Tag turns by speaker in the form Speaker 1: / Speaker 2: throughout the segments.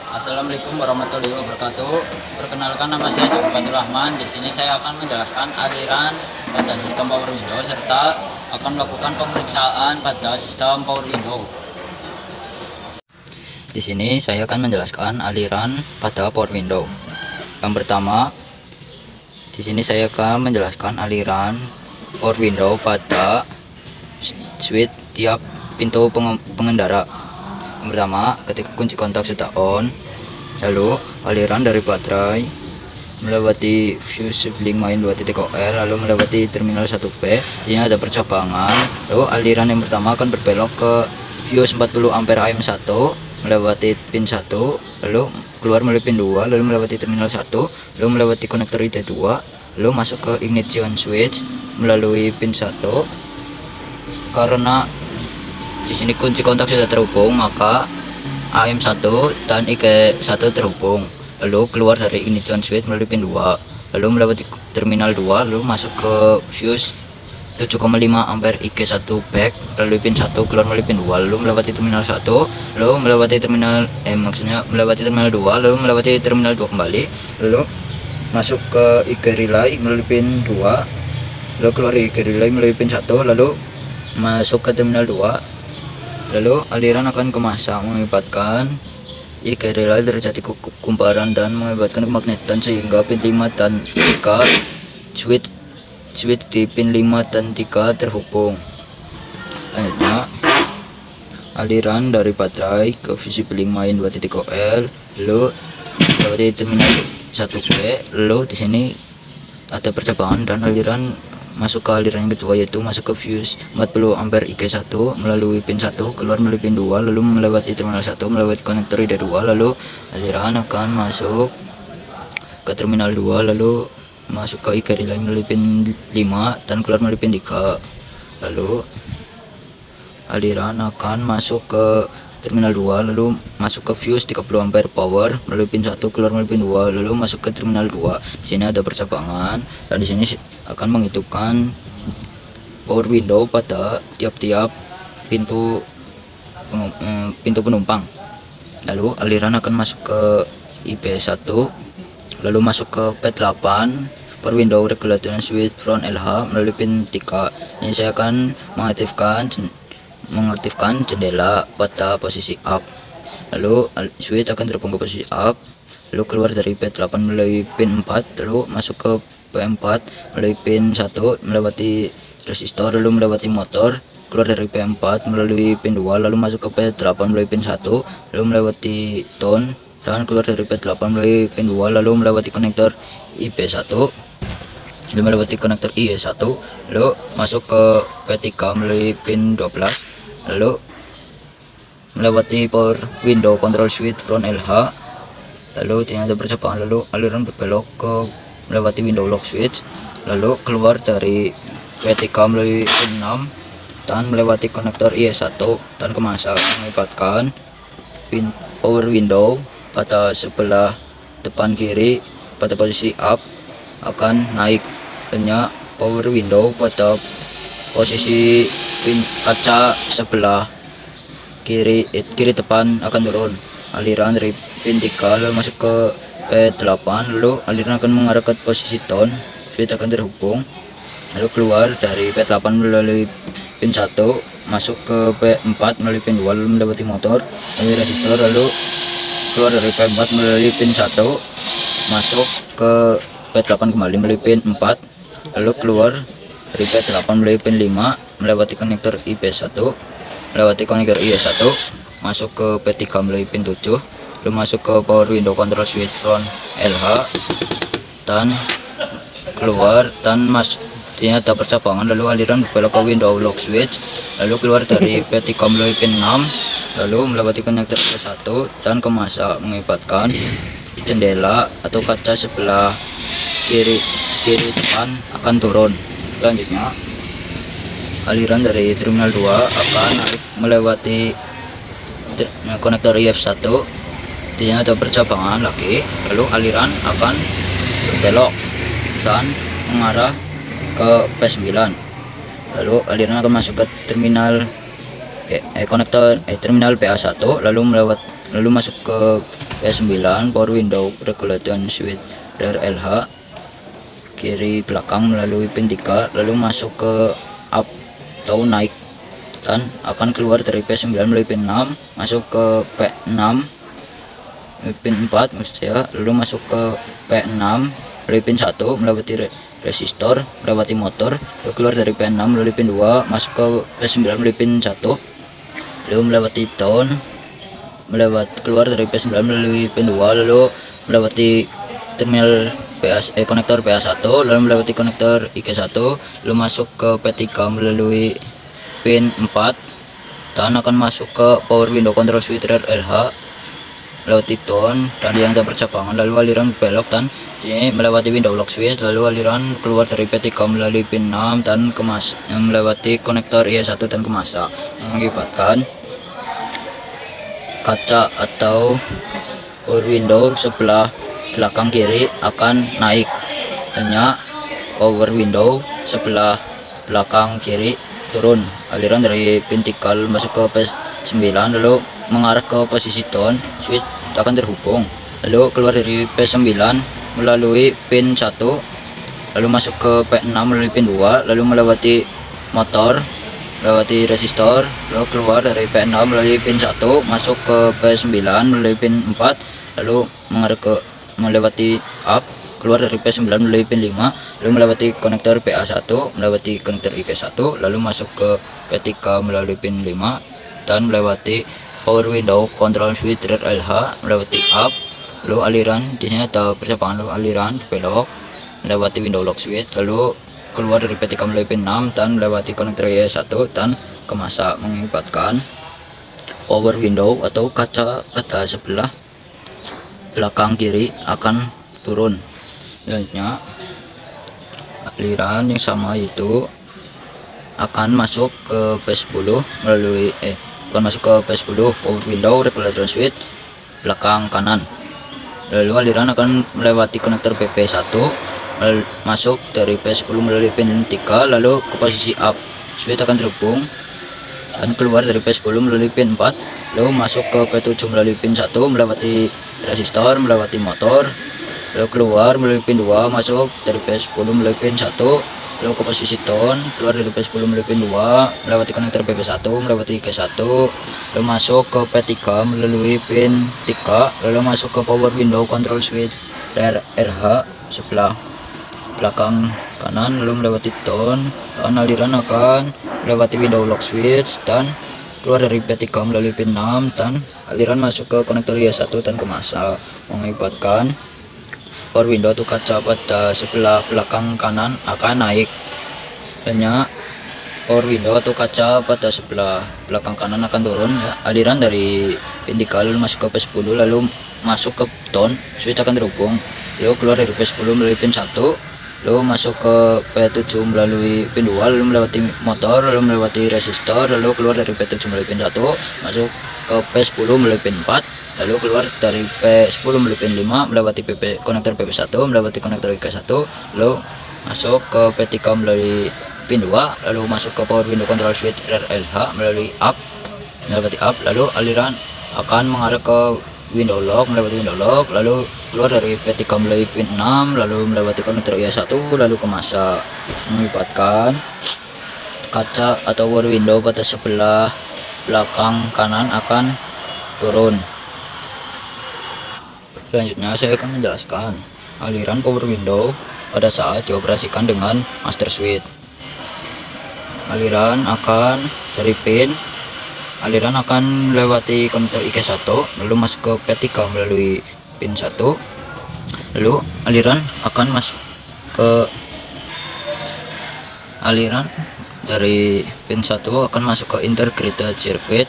Speaker 1: Assalamualaikum warahmatullahi wabarakatuh. Perkenalkan, nama saya Safiatul Rahman. Di sini saya akan menjelaskan aliran pada sistem power window serta akan melakukan pemeriksaan pada sistem power window. Di sini saya akan menjelaskan aliran pada power window. Yang pertama, di sini saya akan menjelaskan aliran power window pada switch tiap pintu pengendara. Yang pertama, ketika kunci kontak sudah on, lalu aliran dari baterai melewati fuse sibling main 2.0, lalu melewati terminal 1B. Ini ada percabangan. Lalu aliran yang pertama akan berbelok ke fuse 40 ampere AM1 melewati pin 1, lalu keluar melalui pin 2, lalu melewati terminal 1, lalu melewati konektor ID2, lalu masuk ke ignition switch melalui pin 1. Karena di sini kunci kontak sudah terhubung, maka AM1 dan IG1 terhubung. Lalu keluar dari ignition switch melalui pin 2, lalu melewati terminal 2, lalu masuk ke fuse 7,5 ampere IG1 back melalui pin 1, keluar melalui pin 2, lalu melewati terminal 1, lalu melewati terminal melewati terminal 2, lalu melewati terminal 2 kembali, lalu masuk ke IG relay melalui pin 2, lalu keluar IG relay melalui pin 1, lalu masuk ke terminal 2. Lalu aliran akan ke masa mengibatkan IG relay terjadi kumparan dan mengibatkan kemagnetan sehingga pin 5 dan 3 switch di pin 5 dan 3 terhubung. Selanjutnya, aliran dari baterai ke fuse sibling main 2.0, lalu melewati terminal 1B, lalu di sini ada percabangan dan aliran masuk ke aliran yang kedua, yaitu masuk ke fuse 40 ampere IG1 melalui pin 1, keluar melalui pin 2, lalu melewati terminal 1, melewati konektor ID2, lalu aliran akan masuk ke terminal 2, lalu masuk ke IG relay melalui pin 5 dan keluar melalui pin 3. Lalu aliran akan masuk ke terminal 2, lalu masuk ke fuse 30 ampere power melalui pin 1, keluar melalui pin 2, lalu masuk ke terminal 2. Di sini ada percabangan dan di sini akan menghitungkan power window pada tiap-tiap pintu penumpang. Lalu aliran akan masuk ke IP1, lalu masuk ke P8 power window regulation switch front LH melalui pin 3. Ini saya akan mengaktifkan jendela pada posisi up, lalu switch akan terhubung ke posisi up, lalu keluar dari P8 melalui pin 4, lalu masuk ke P4 melalui pin 1, melewati resistor, lalu melewati motor, keluar dari P4 melalui pin 2, lalu masuk ke P8 melalui pin 1, lalu melewati tone dan keluar dari P8 melalui pin 2, lalu melewati konektor IP1, lalu melewati konektor IE1, lalu masuk ke P3 melalui pin 12, lalu melewati power window control switch front LH, lalu tidak ada percabangan, lalu aliran berbelok ke melewati window lock switch, lalu keluar dari P3 melalui pin 6 dan melewati konektor IE1 dan ke masa mengibatkan pin power window pada sebelah depan kiri pada posisi up akan naik, hanya power window pada posisi pin kaca sebelah kiri depan akan turun. Aliran dari pin 3 lalu masuk ke P8, lalu aliran akan mengarah ke posisi tone, switch akan terhubung, lalu keluar dari P8 melalui pin 1, masuk ke P4 melalui pin 2, lalu melewati motor, lalu resistor, lalu keluar dari P4 melalui pin 1, masuk ke P8 kembali melalui pin 4, lalu keluar dari P8 melalui pin 5, melewati konektor IP1, melewati konektor IE1, masuk ke P3 melalui pin 7, lalu masuk ke power window control switch front LH dan keluar dan ternyata percabangan, lalu aliran berbelok ke window lock switch, lalu keluar dari P3 melalui pin 6, lalu melewati konektor P1 dan ke masa mengibatkan jendela atau kaca sebelah kiri depan akan turun. Selanjutnya, aliran dari terminal 2 akan naik melewati konektor IF1, di sini ada percabangan lagi, lalu aliran akan berbelok dan mengarah ke P9, lalu aliran akan masuk ke terminal konektor terminal PA1, lalu masuk ke P9 power window regulation switch rear LH kiri belakang melalui pin 3, lalu masuk ke up atau naik, dan akan keluar dari P9 melalui pin 6 masuk ke P6 pin 4 maksudnya, lalu masuk ke P6 melalui pin 1 melewati resistor, melewati motor, lalu keluar dari P6 melalui pin 2 masuk ke P9 melalui pin 1, lalu melewati tone, keluar dari P9 melalui pin 2, lalu melewati terminal konektor PA1, lalu melewati konektor IK1, lalu masuk ke P3 melalui pin 4, dan akan masuk ke power window control switch rear LH melewati tone tadi yang percabangan, lalu aliran belok dan ini melewati window lock switch, lalu aliran keluar dari P3 melalui pin 6 dan melewati konektor IE1 dan kemasa, mengakibatkan kaca atau power window sebelah belakang kiri akan naik, hanya power window sebelah belakang kiri turun. Aliran dari pin 3 masuk ke P9 lalu mengarah ke posisi tone switch akan terhubung, lalu keluar dari P9 melalui pin 1, lalu masuk ke P6 melalui pin 2, lalu melewati motor, melewati resistor, lalu keluar dari P6 melalui pin 1 masuk ke P9 melalui pin 4, lalu mengarah ke melewati up, keluar dari P9 melalui pin 5, lalu melewati konektor PA1, melewati konektor IK1, lalu masuk ke P3 melalui pin 5 dan melewati power window control switch rear LH, melewati up, lalu aliran di sini ada percabangan, lalu aliran belok, melewati window lock switch, lalu keluar dari P3 melalui pin 6 dan melewati konektor IE1 dan kemasa, mengakibatkan power window atau kaca pada sebelah belakang kiri akan turun. Selanjutnya aliran yang sama itu akan masuk ke P10 melalui akan masuk ke P10 power window regulation switch belakang kanan, lalu aliran akan melewati konektor PP1 masuk dari P10 melalui pin 3, lalu ke posisi up switch akan terhubung dan keluar dari P10 melalui pin 4, lalu masuk ke P7 melalui pin 1 melewati resistor, melewati motor, lalu keluar melalui pin 2 masuk dari P10 melalui pin 1, lalu ke posisi tone, keluar dari P10 melalui pin 2 melewati konektor PP1 melewati IK1, lalu masuk ke P3 melalui pin 3, lalu masuk ke power window control switch rear RH sebelah belakang kanan, lalu melewati tone dan aliran akan melewati window lock switch dan keluar dari P3 melalui pin 6 dan aliran masuk ke konektor IE1 dan kemasa, mengakibatkan power window atau kaca pada sebelah belakang kanan akan naik, hanya power window atau kaca pada sebelah belakang kanan akan turun. Aliran dari pin 3 lalu masuk ke P10 lalu masuk ke tone switch akan terhubung, lalu keluar dari P10 melalui pin 1, lalu masuk ke P7 melalui pin 2, lalu melewati motor, lalu melewati resistor, lalu keluar dari P7 melalui pin 1 masuk ke P10 melalui pin 4, lalu keluar dari P10 melalui pin 5 melewati konektor PP1 melewati konektor IK1, lalu masuk ke P3 melalui pin 2, lalu masuk ke power window control switch rear LH melalui up, melewati up, lalu aliran akan mengarah ke window lock, melewati window lock, lalu keluar dari P3 melalui pin 6, lalu melewati konektor IE1 lalu ke masa, mengakibatkan kaca atau power window pada sebelah belakang kanan akan turun. Selanjutnya saya akan menjelaskan aliran power window pada saat dioperasikan dengan master switch. Aliran akan dari pin, aliran akan melewati konektor IK1 lalu masuk ke P3 melalui pin 1, lalu aliran akan masuk ke aliran dari pin 1 akan masuk ke integrated circuit.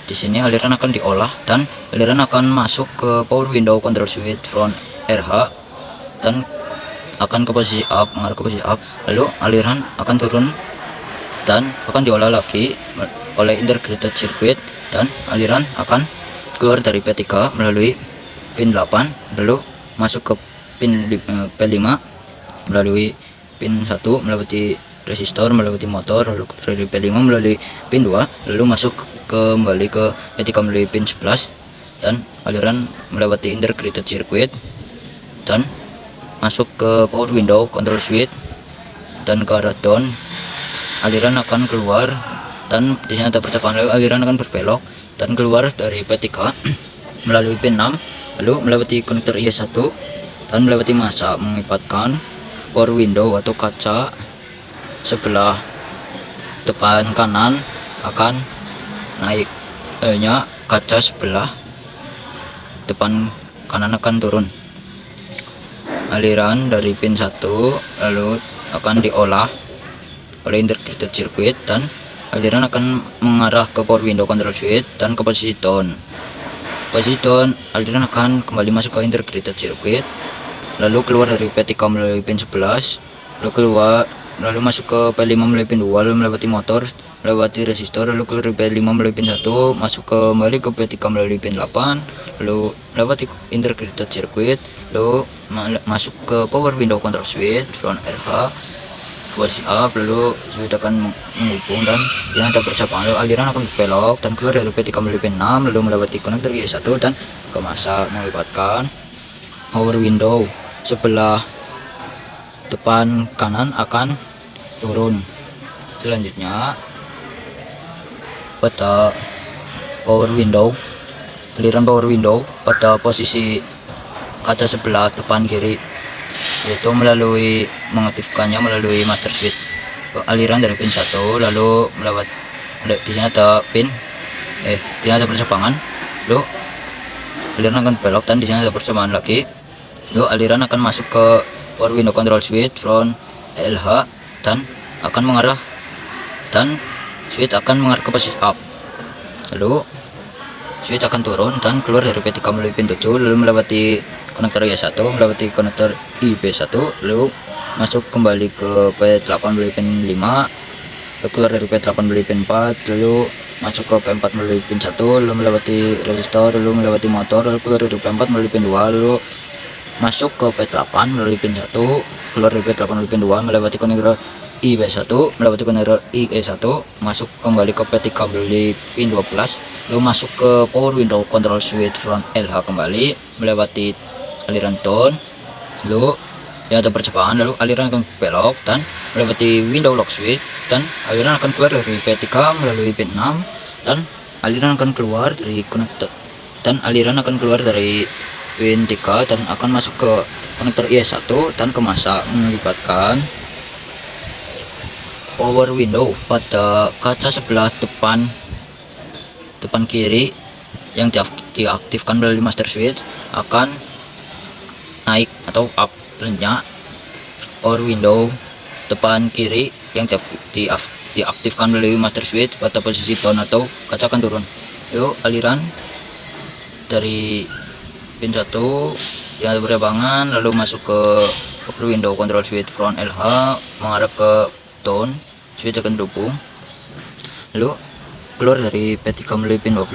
Speaker 1: Di sini aliran akan diolah dan aliran akan masuk ke power window control switch front RH dan akan ke posisi up, mengarah ke posisi up, lalu aliran akan turun dan akan diolah lagi oleh integrated circuit dan aliran akan keluar dari P3 melalui pin 8 lalu masuk ke pin P5 melalui pin 1 melewati resistor, melewati motor, lalu dari P5 melalui pin 2 lalu masuk kembali ke P3 melalui pin 11 dan aliran melewati integrated circuit dan masuk ke power window control switch dan ke arah down. Aliran akan keluar dan di sini ada percakapan, lalu aliran akan berbelok dan keluar dari P3 melalui pin 6, lalu melewati konektor IE1 dan melewati masa mengibatkan power window atau kaca sebelah depan kanan akan naik, kaca sebelah depan kanan akan turun. Aliran dari pin 1 lalu akan diolah oleh integrated circuit dan aliran akan mengarah ke power window control switch dan ke posisi down. Posisi down, aliran akan kembali masuk ke integrated circuit, lalu keluar dari P3 melalui pin 11, lalu masuk ke P5 melalui pin 2, lalu melewati motor, melewati resistor, lalu keluar dari P5 melalui pin 1, masuk kembali ke P3 melalui pin 8, lalu melewati integrated circuit, lalu masuk ke power window control switch front RH posisi up, lalu switch akan menghubung dan yang ada percakapan, lalu aliran akan belok dan keluar dari P3 melalui pin 6, lalu melewati konektor IE1 dan ke masa mengibatkan power window sebelah depan kanan akan turun. Selanjutnya pada aliran power window pada posisi kaca sebelah depan kiri, yaitu mengaktifkannya melalui master switch. Aliran dari pin 1 lalu di sini ada di sini ada percabangan, lalu aliran akan belok dan di sini ada percabangan lagi, lalu aliran akan masuk ke power window control switch front LH dan akan mengarah dan switch akan mengarah ke posisi up, lalu switch akan turun dan keluar dari P3 melalui pin 7, lalu melewati konektor IE1, melewati konektor IB1, lalu masuk kembali ke P8 melalui pin 5, lalu keluar dari P8 melalui pin 4, lalu masuk ke P4 melalui pin 1, lalu melewati resistor, lalu melewati motor, lalu keluar dari P4 melalui pin 2, lalu masuk ke P8 melalui pin 1, keluar dari P8 melalui pin 2, melewati konektor IB1, melewati konektor IE1, masuk kembali ke P3 melalui pin 12, lalu masuk ke power window control switch front LH kembali, melewati aliran down, lalu ya ada percakapan, lalu aliran akan belok dan melewati window lock switch dan aliran akan keluar dari P3 melalui pin 6 dan aliran akan keluar dari konektor pin 3 dan akan masuk ke konektor IE1 dan ke masa mengibatkan power window pada kaca sebelah depan kiri yang diaktifkan melalui master switch akan naik atau up. Selanjutnya power window depan kiri yang diaktifkan melalui master switch pada posisi down atau kaca akan turun. Yuk, aliran dari pin 1 yang ada berlabangan lalu masuk ke power window control switch front LH mengarah ke down, switch akan terhubung, lalu keluar dari P3 melalui pin 12,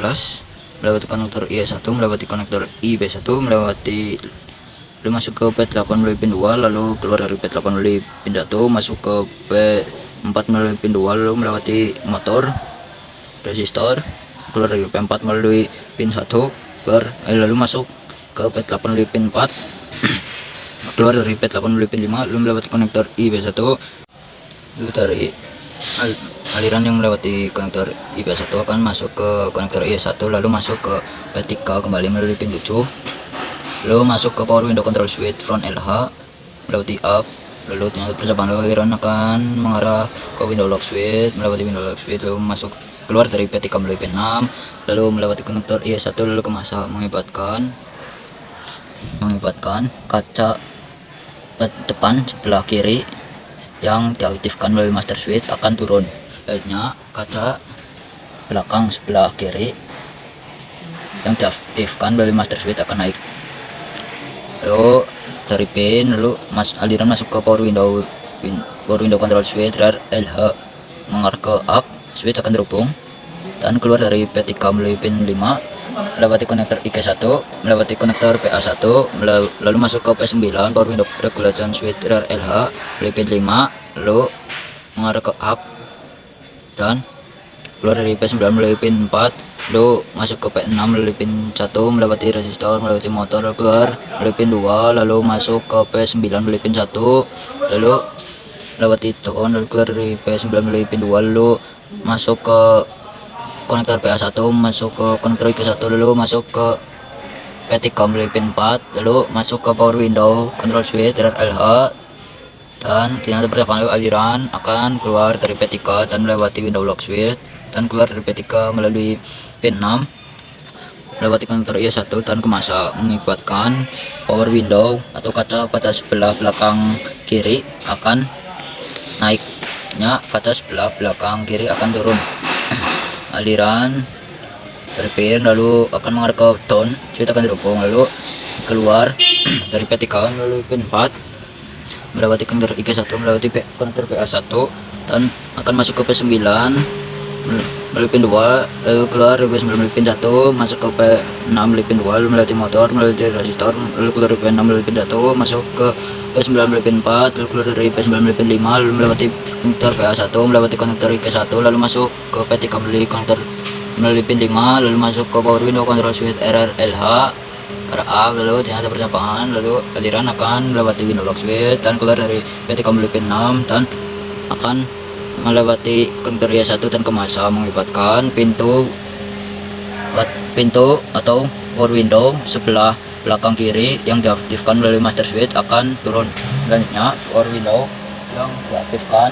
Speaker 1: melewati konektor IE1, melewati konektor IB1, lalu masuk ke P8 melalui pin 2, lalu keluar dari P8 melalui pin 1, masuk ke P4 melalui pin 2, lalu melewati motor, resistor, keluar dari P4 melalui pin 1, lalu masuk ke P8 melalui pin 4, keluar dari P8 melalui pin 5, lalu melewati konektor IB1, lalu dari aliran yang melewati konektor IB1 akan masuk ke konektor IE1, lalu masuk ke P3 kembali melalui pin 7, lalu masuk ke power window control switch front LH, melewati up, lalu ternyata percakapan, aliran akan mengarah ke window lock switch, melewati window lock switch, lalu masuk keluar dari P3 melalui pin 6, lalu melewati konektor IE1, lalu ke masa mengibatkan kaca depan sebelah kiri yang diaktifkan melalui master switch akan turun. Selanjutnya kaca belakang sebelah kiri yang diaktifkan melalui master switch akan naik, lalu dari pin, lalu aliran masuk ke power window control switch LH mengarah ke up, switch akan terhubung dan keluar dari P3 melalui pin 5, melewati konektor IK1, melewati konektor PA1, lalu masuk ke P9 power window regulation switch LH melalui pin 5, lalu mengarah ke up dan keluar dari P9 melalui pin 4, lalu masuk ke P6 melalui pin 1 melewati resistor, melewati motor, lalu keluar melalui pin 2, lalu masuk ke P9 melalui pin 1, lalu lewati tone, lalu keluar dari P9 melalui pin 2, lalu masuk ke konektor PA1, masuk ke konektor IK1, lalu masuk ke P3 melalui pin 4, lalu masuk ke power window, control switch, RLH, dan ternyata percakapan aliran akan keluar dari P3 dan melewati window lock switch, dan keluar dari P3 melalui pin 6 melewati konektor I1 dan ke masa, mengibatkan power window atau kaca pada sebelah belakang kiri akan naiknya, kaca sebelah belakang kiri akan turun. Aliran dari pin lalu akan mengarah ke down, switch akan dirubung, lalu keluar dari P3 melalui pin 4 melewati konektor IK1, melewati konektor PA1 dan akan masuk ke P9 melalui pin 2, lalu keluar dari P9 melalui pin 1, masuk ke P6 melalui pin 2, lalu melewati motor, melewati resistor, lalu keluar dari P6 melalui pin 1, masuk ke P9 melalui pin 4, lalu keluar dari P9 melalui pin 5, lalu melewati konektor PA1, melewati konektor IK1, lalu masuk ke P3 melalui pin 5, lalu masuk ke power window, control switch, RRLH, A, lalu ternyata percakapan, lalu aliran akan melewati window lock switch dan keluar dari P3 melalui pin 6 dan akan melewati konektor I1 dan ke masa, mengibatkan pintu atau power window sebelah belakang kiri yang diaktifkan melalui master switch akan turun. Selanjutnya power window yang diaktifkan,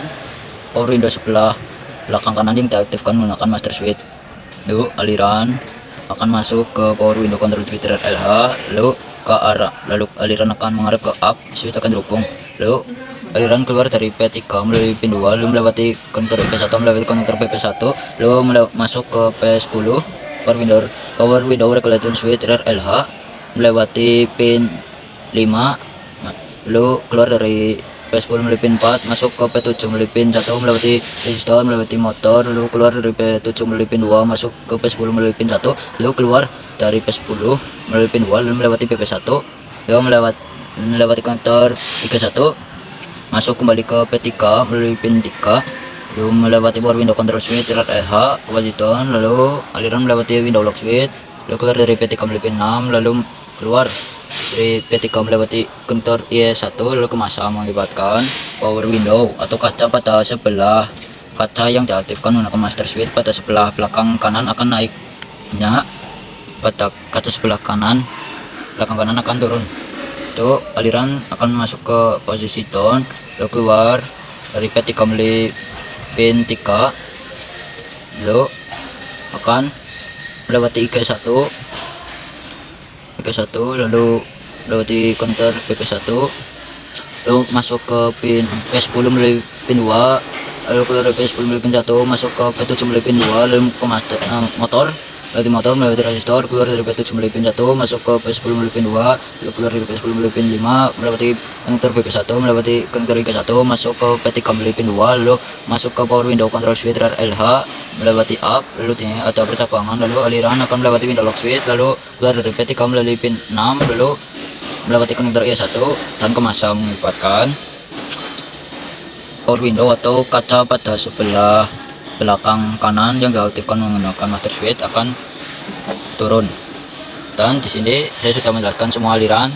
Speaker 1: power window sebelah belakang kanan yang diaktifkan menggunakan master switch. Lalu aliran akan masuk ke power window control switch RLH, lalu ke arah, lalu aliran akan mengarah ke up, switch akan dirubung, lalu aliran keluar dari P3 melalui pin 2, lalu melewati konektor IK1, melewati konektor PP1, lalu masuk ke P10 power window regulation switch RLH, melewati pin 5, lalu keluar dari P10 melalui pin 4, masuk ke P7 melalui pin 1, melewati resistor, melewati motor, lalu keluar dari P7 melalui pin 2, masuk ke P10 melalui pin 1, lalu keluar dari P10 melalui pin 2, lalu melewati PP1, lalu melewati konektor IK1, masuk kembali ke P3 melalui pin 3, lalu melewati power window control switch RLH, kewajiban, lalu aliran melewati window lock switch, lalu keluar dari P3 melalui pin 6, lalu keluar dari P3 melewati konektor I1, lalu ke masa, mengibatkan power window atau kaca pada sebelah kaca yang diaktifkan menggunakan master switch pada sebelah belakang kanan akan naiknya, pada kaca sebelah kanan belakang kanan akan turun. Itu aliran akan masuk ke posisi down, lalu keluar dari P3 melalui pin 3, lalu akan melewati IK1, lalu melewati konektor PP1, lalu masuk ke pin P10 melalui pin 2, lalu keluar dari P10 melalui pin 1, masuk ke P7 melalui pin 2, lalu ke motor, melewati resistor, keluar dari P7 melalui pin 1, masuk ke P10 melalui pin 2, lalu keluar dari P10 melalui pin 5, melewati konektor PP1, melewati konektor IK1, masuk ke P3 melalui pin 2, lalu masuk ke power window control switch RLH, melewati up, lalu tinggi atau percabangan, lalu aliran akan melewati window lock switch, lalu keluar dari P3 melalui pin 6, lalu melewati konektor I1 dan ke masa, mengibatkan power window atau kaca pada sebelah belakang kanan yang diaktifkan menggunakan master switch akan turun. Dan di sini saya sudah menjelaskan semua aliran